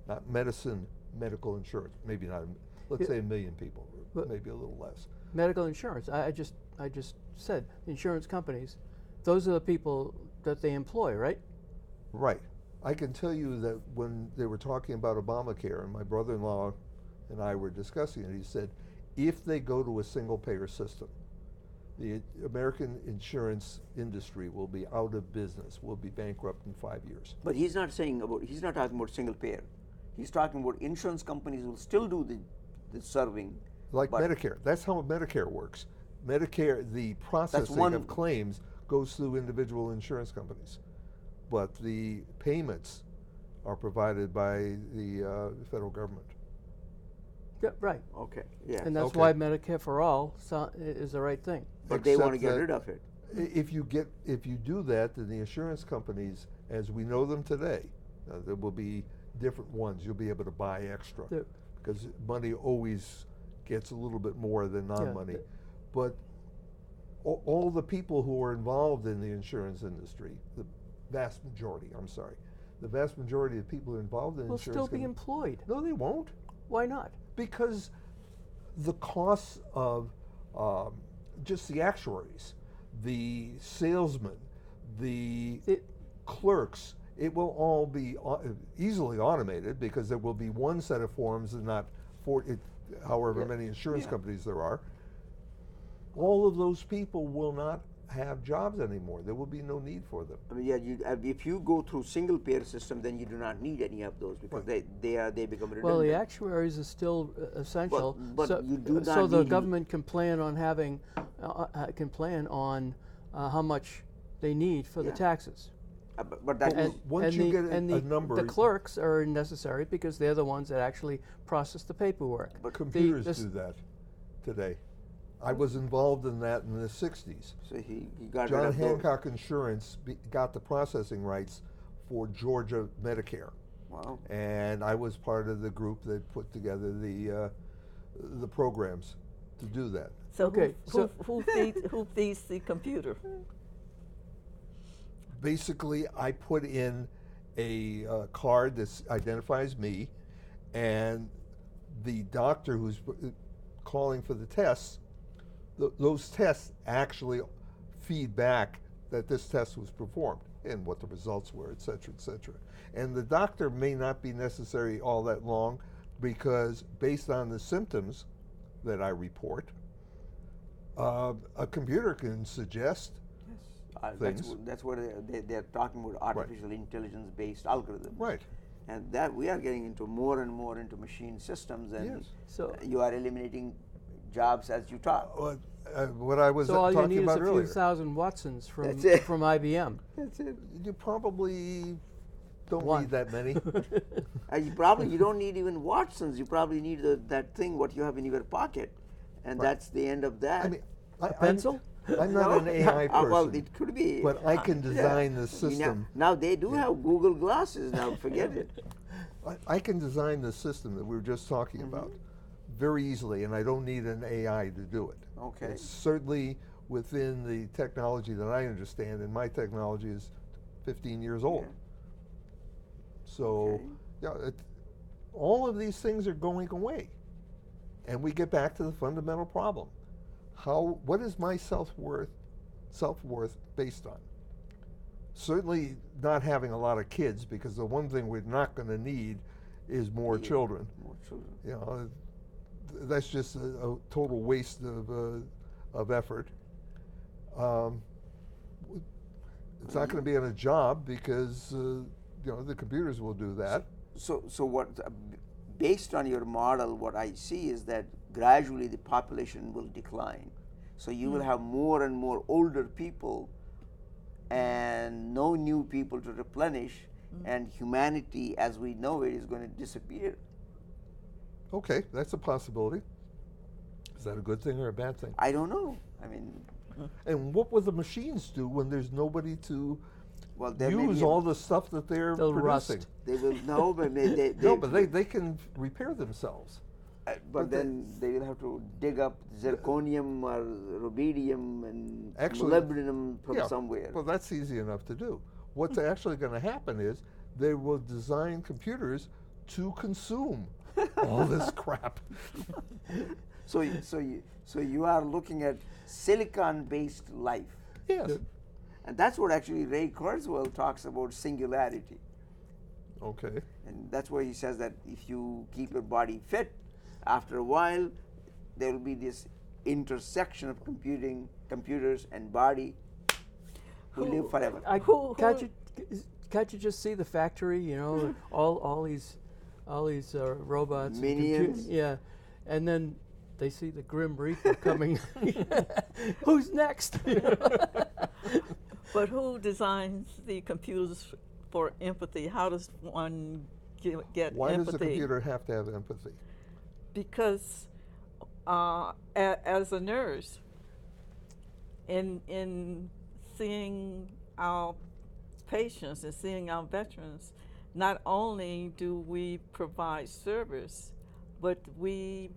Not medicine, medical insurance. Maybe not. Let's say 1 million people, or But- maybe a little less. Medical insurance. I just said insurance companies. Those are the people that they employ, right? Right. I can tell you that when they were talking about Obamacare, and my brother-in-law and I were discussing it, he said, if they go to a single-payer system, The American insurance industry will be out of business, will be bankrupt in 5 years. But he's not talking about single payer. He's talking about insurance companies will still do the serving. Like but Medicare. That's how Medicare works. Medicare, the processing of claims goes through individual insurance companies. But the payments are provided by the federal government. Yeah, right. Okay, yeah. And that's Okay. why Medicare for all is the right thing. But they want to Except get that rid of it. If you do that, then the insurance companies, as we know them today, there will be different ones. You'll be able to buy extra The- because money always gets a little bit more than non-money. the- But all the people who are involved in the insurance industry, the vast majority of people who are involved in Will insurance still be can- employed. No, they won't, Why not? because the costs of just the actuaries, the salesmen, the clerks, it will all be easily automated because there will be one set of forms and not however many insurance companies there are. All of those people will not have jobs anymore. There will be no need for them. I mean, yeah. If you go through single payer system, then you do not need any of those because they become redundant. Well, the actuaries are still essential. But so, you do not so the need- government can plan on having, how much they need for the Yeah. taxes. But that And, Once and you the, get a- and a the, number- the clerks are necessary because they're the ones that actually process the paperwork. But Computers this- do that today. I was involved in that in the 60s. so he got rid John of those. Hancock Insurance got the processing rights for Georgia Medicare. Wow. And I was part of the group that put together the programs to do that. So Okay, who feeds the computer? Basically, I put in a card that identifies me, and the doctor who's calling for the tests, those tests actually feed back that this test was performed and what the results were, et cetera, et cetera. And the doctor may not be necessary all that long because based on the symptoms that I report, a computer can suggest things. That's what they're talking about, artificial intelligence based algorithms. Right. And that we are getting into more and more into machine systems, and Yes. So- you are eliminating jobs as you talk. What I was So all you talking need is about a few earlier. thousand Watsons from That's it. from IBM. That's it. You probably don't One. need that many. You don't need even Watsons. You probably need that thing what you have in your pocket, and that's the end of that. I mean, pencil? I'm not an AI person, Well, it could be. but I can design the You know, system. now they do have Google glasses. Now forget it. I can design the system that we were just talking about very easily, and I don't need an AI to do it. Okay. It's certainly within the technology that I understand, and my technology is 15 years old. Yeah. So, Okay. yeah, all of these things are going away. And we get back to the fundamental problem. What is my self-worth based on? Certainly not having a lot of kids, because the one thing we're not going to need is more children. More children. You know, that's just a total waste of effort. It's not going to be on a job because the computers will do that. So what? Based on your model, what I see is that gradually the population will decline. So you will have more and more older people, and no new people to replenish, and humanity, as we know it, is going to disappear. Okay, that's a possibility. Is that a good thing or a bad thing? I don't know. I mean, And what will the machines do when there's nobody to well, there may use be all the stuff that they're They'll producing? rust. they will no, but they No, but they can repair themselves. but then they will have to dig up zirconium or rubidium and Actually, molybdenum from Yeah, somewhere. well, that's easy enough to do. What's actually going to happen is they will design computers to consume all this crap. So you are looking at silicon-based life, Yes. and that's what actually Ray Kurzweil talks about, singularity, Okay. and that's why he says that if you keep your body fit, after a while there will be this intersection of computing computers and body will live forever. Can't you just see the factory? You know, all these robots, and Minions. yeah, and then they see the Grim Reaper coming. Who's next? But who designs the computers for empathy? How does one get Why empathy? does the computer have to have empathy? Because as a nurse, in seeing our patients and seeing our veterans, not only do we provide service, but we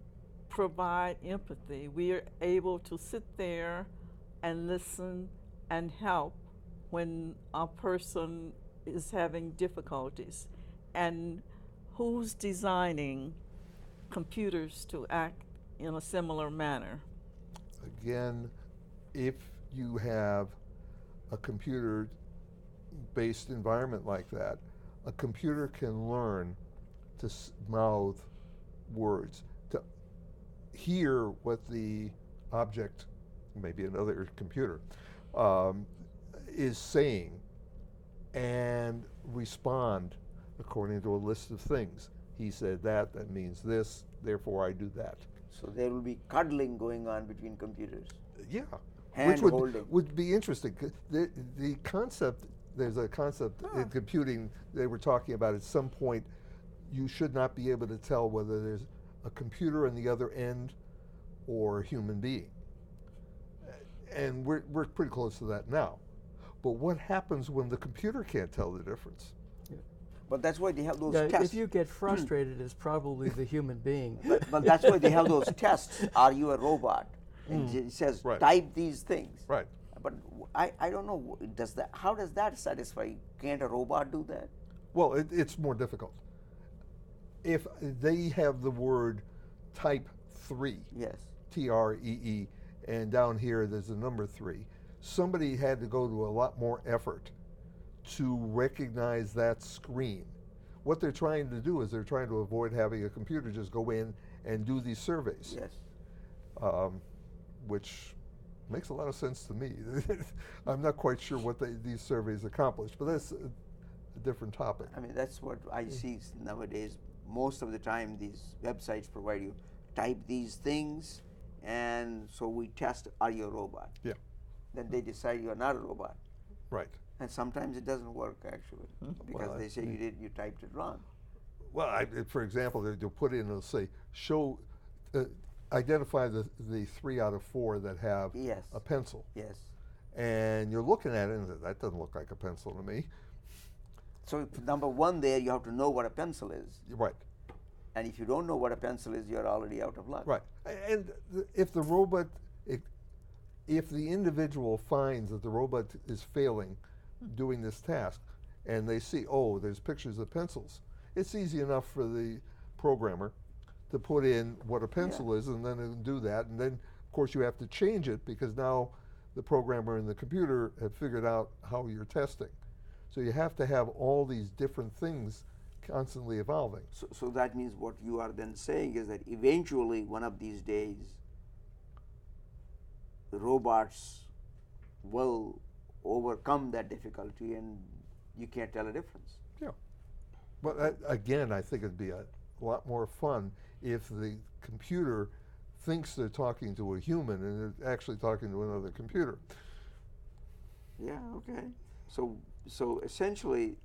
provide empathy. We are able to sit there and listen and help when a person is having difficulties. And who's designing computers to act in a similar manner? Again, if you have a computer-based environment like that, a computer can learn to mouth words, to hear what the object, maybe another computer, is saying, and respond according to a list of things. He said that, that means this, therefore I do that. So there will be cuddling going on between computers. Yeah. Hand Which holding. would be interesting. The concept, there's a concept in computing they were talking about at some point, you should not be able to tell whether there's a computer on the other end or a human being. And we're pretty close to that now. But what happens when the computer can't tell the difference? But that's why they have those Yeah, tests. if you get frustrated, it's probably the human being. But that's why they have those tests. Are you a robot? And it says, Right. type these things. Right. But I don't know, how does that satisfy? Can't a robot do that? Well, it's more difficult. If they have the word type 3, Yes. T-R-E-E, and down here there's a number 3, somebody had to go to a lot more effort to recognize that screen. What they're trying to do is they're trying to avoid having a computer just go in and do these surveys. Yes. Which makes a lot of sense to me. I'm not quite sure what these surveys accomplish, but that's a different topic. I mean, that's what I see nowadays. Most of the time, these websites provide you type these things, and so we test, are you a robot? Yeah. Then they decide you're not a robot. Right. And sometimes it doesn't work actually, because Well, they say you typed it wrong. Well, for example, they'll put in, they'll say, identify the 3 out of 4 that have Yes. a pencil. Yes. And you're looking at it and that doesn't look like a pencil to me. So number one there, you have to know what a pencil is. Right. And if you don't know what a pencil is, you're already out of luck. Right. And if the robot, if the individual finds that the robot is failing doing this task, and they see, oh, there's pictures of pencils, it's easy enough for the programmer to put in what a pencil is, and then it'll do that. And then, of course, you have to change it because now the programmer and the computer have figured out how you're testing. So you have to have all these different things constantly evolving. So that means what you are then saying is that eventually, one of these days, the robots will overcome that difficulty and you can't tell a difference. Yeah. But again, I think it'd be a lot more fun if the computer thinks they're talking to a human and they're actually talking to another computer. Yeah, okay. So essentially,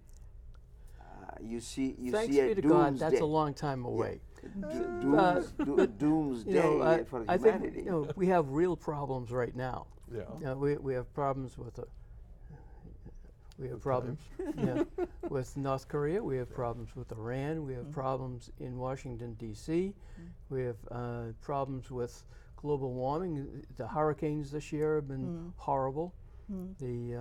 you see Thanks a be to God, that's doomsday. a long time away. Doomsday for I humanity. think we have real problems right now. Yeah. We have problems with with North Korea. We have problems with Iran. We have problems in Washington D.C. We have problems with global warming. The hurricanes this year have been horrible. The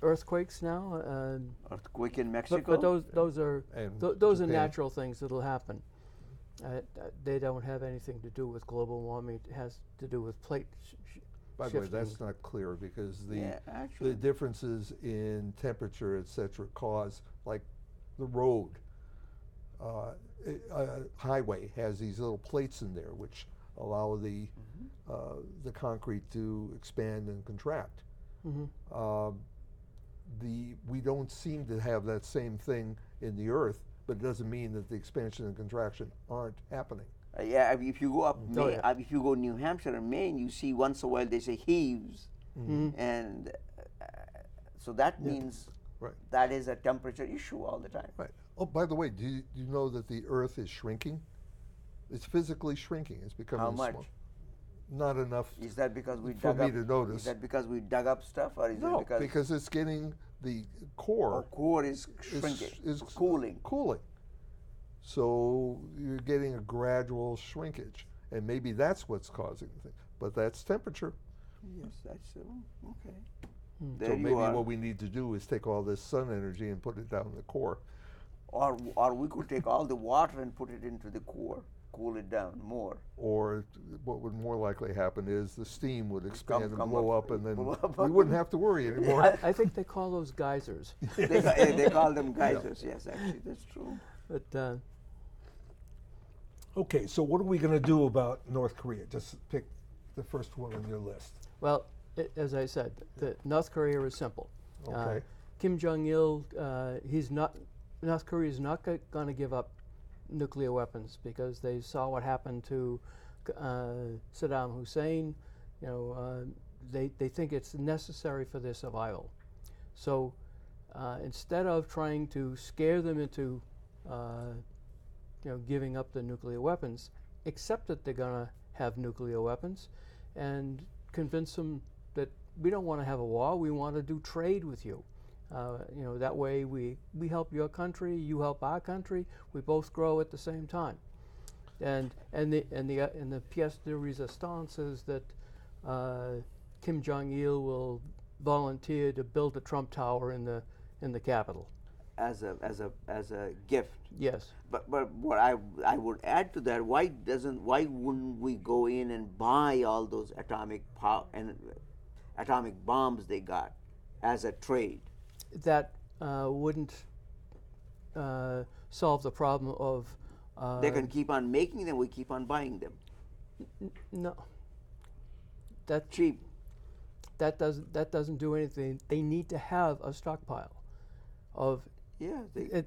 earthquakes now. Earthquake in Mexico. But those are And those are Japan. natural things that'll happen. They don't have anything to do with global warming. It has to do with plate By the way, shifting. that's not clear because Yeah, the actually. differences in temperature, et cetera, cause, like the road, highway has these little plates in there which allow the concrete to expand and contract. We don't seem to have that same thing in the Earth, but it doesn't mean that the expansion and contraction aren't happening. Yeah, I mean, if you go up, Oh, yeah. if you go New Hampshire and Maine, you see once in a while they say heaves, and so that means Right. that is a temperature issue all the time. Right. Oh, by the way, do you know that the Earth is shrinking? It's physically shrinking. It's becoming How much? small. Not enough Is that because we for dug me up? to notice. Is that because we dug up stuff, or is No, it because because it's getting the our core core is shrinking, is cooling? cooling. So you're getting a gradual shrinkage, and maybe that's what's causing the thing. But that's temperature. Yes, that's okay. So There you maybe are. what we need to do is take all this sun energy and put it down in the core. Or we could take all the water and put it into the core, cool it down more. Or what would more likely happen is the steam would expand and come blow up, up, and then blow up. we wouldn't have to worry anymore. I think they call those geysers. They call them geysers. Yes, actually, that's true. But Okay, so what are we going to do about North Korea? Just pick the first one on your list. well, as I said, North Korea is simple. Okay. Kim Jong-il, North Korea is not going to give up nuclear weapons because they saw what happened to Saddam Hussein. You know, they think it's necessary for their survival. So instead of trying to scare them into giving up the nuclear weapons, accept that they're going to have nuclear weapons, and convince them that we don't want to have a war. We want to do trade with you. That way we help your country, you help our country. We both grow at the same time. And the pièce de résistance is that Kim Jong-il will volunteer to build a Trump Tower in the Capitol. As a gift. Yes. But what I would add to that, why wouldn't we go in and buy all those atomic bombs they got as a trade? That wouldn't solve the problem of. They can keep on making them. We keep on buying them. No. That Cheap. That doesn't do anything. They need to have a stockpile of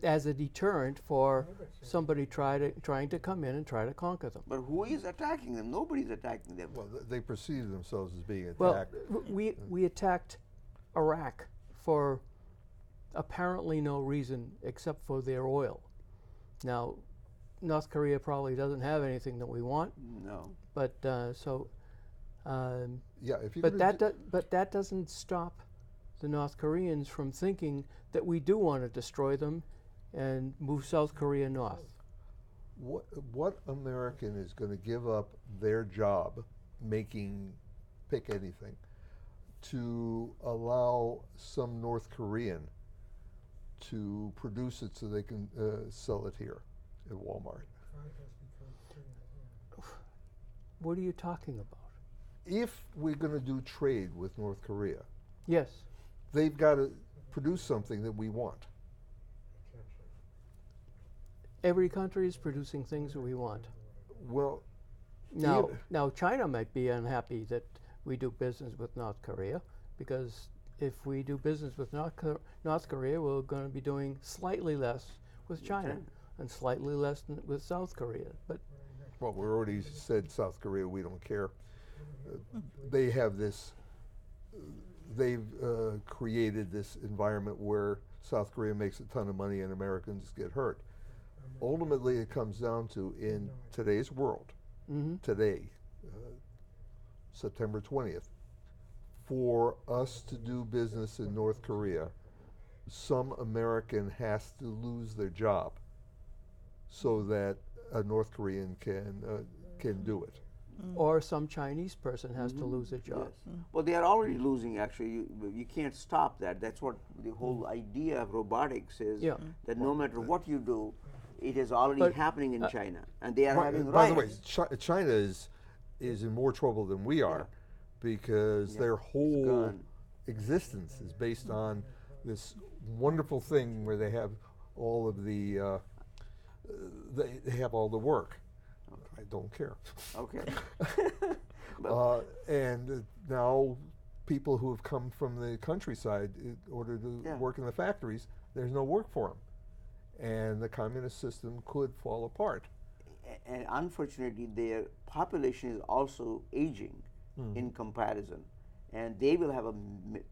as a deterrent for somebody trying to come in and try to conquer them. But who is attacking them? Nobody's attacking them. Well, they perceive themselves as being Well, attacked. we attacked Iraq for apparently no reason except for their oil. Now, North Korea probably doesn't have anything that we want, No. but Yeah, if you but that doesn't stop the North Koreans from thinking that we do want to destroy them and move South Korea north. what American is going to give up their job making, pick anything, to allow some North Korean to produce it so they can sell it here at Walmart? What are you talking about? If we're going to do trade with North Korea, Yes. they've got to produce something that we want. Every country is producing things that we want. Well, Now China might be unhappy that we do business with North Korea, because if we do business with North Korea, we're going to be doing slightly less with China and slightly less with South Korea. But well, we already said South Korea, we don't care. They have this, they've created this environment where South Korea makes a ton of money and Americans get hurt. Ultimately, it comes down to, in today's world, today, September 20th, for us to do business in North Korea, some American has to lose their job so that a North Korean can do it. or some Chinese person has to lose a job. Yes. Well, they are already losing, actually. You can't stop that. That's what the whole idea of robotics is, Yeah. that no matter what you do, it is already But, happening in China. And they are By having the way, riots. China is in more trouble than we are because Yeah. their It's whole gone. existence is based on this wonderful thing where they have all of the they have all the work. I don't care. Okay. But- And now people who have come from the countryside in order to Yeah. work in the factories, there's no work for them. And the communist system could fall apart. and unfortunately, their population is also aging in comparison, and they will have a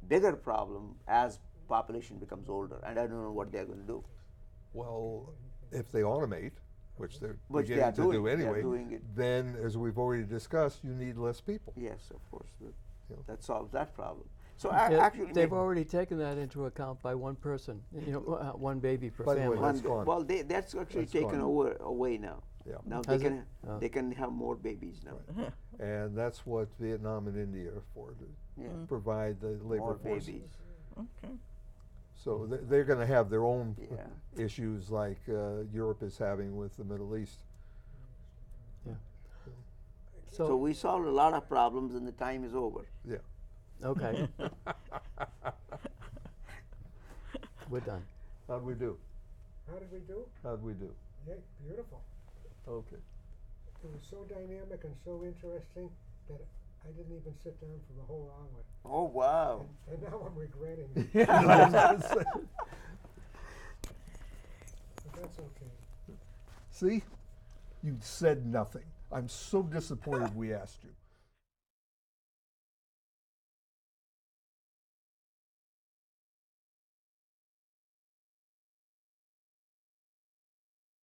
bigger problem as population becomes older. And I don't know what they're going to do. Well, if they automate, which they're Which they beginning are to doing, do they are anyway, doing it. then, as we've already discussed, you need less people. Yes, of course, Yeah. that solves that problem. So Yeah, actually, they've already taken that into account by one person, one baby per By the way, family. that's gone. well, that's actually That's taken gone. away now. Yeah. Now Has they it? can Oh. they can have more babies now. And that's what Vietnam and India are for, to Yeah. provide the labor More force. babies. Okay. So they're going to have their own Yeah. issues like Europe is having with the Middle East. Yeah. So we solved a lot of problems, and the time is over. Yeah. Okay. We're done. How'd we do? How did we do? How'd we do? Yeah, beautiful. Okay. It was so dynamic and so interesting that I didn't even sit down for the whole hour. Oh wow! And now I'm regretting. But that's okay. See? You said nothing. I'm so disappointed we asked you.